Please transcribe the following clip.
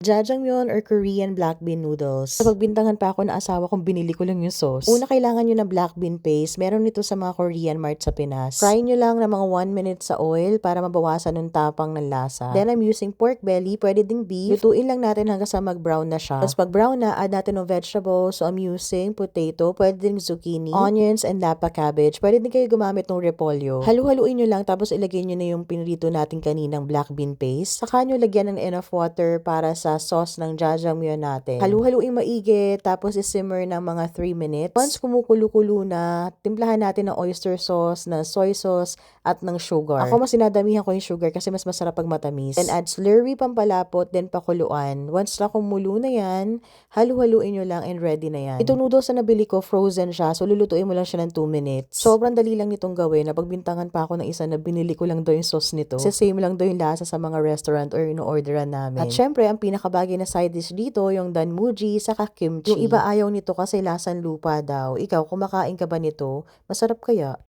Jajangmyeon or Korean black bean noodles. Napagbintangan pa ako na asawa kong binili ko lang yung sauce. Una, kailangan nyo ng black bean paste. Meron nito sa mga Korean mart sa Pinas. Fry nyo lang ng mga 1 minute sa oil para mabawasan ng tapang ng lasa. Then I'm using pork belly, pwede ding beef. Lutuin lang natin hanggang sa mag-brown na siya. Tapos pag brown na, add natin ng vegetables. So I'm using potato, pwede ding zucchini, onions, and lapa cabbage. Pwede din kayo gumamit ng repolyo. Halu-haluin nyo lang tapos ilagay nyo na yung pinrito natin kaninang black bean paste. Saka nyo lagyan ng enough water para sa sauce ng jajangmyeon natin. Halu-haluin maigi, tapos isimmer ng mga 3 minutes. Once kumukulo-kulo na, timplahan natin ng oyster sauce, ng soy sauce, at ng sugar. Ako mas sinadamihan ko yung sugar kasi mas masarap pag matamis. Then add slurry pampalapot, then pakuluan. Once na kumulo na yan, halu-haluin nyo lang and ready na yan. Itong noodles na nabili ko, frozen siya, so lulutuin mo lang siya ng 2 minutes. Sobrang dali lang nitong gawin. Napagbintangan pa ako ng isa na binili ko lang daw yung sauce nito. Kasi same lang daw yung lasa sa mga restaurant or ino-orderan namin. At syempre, ang pinakabagay na side dish dito, yung danmuji saka kimchi. Yung iba ayaw nito kasi lasan lupa daw. Ikaw, kumakain ka ba nito? Masarap kaya?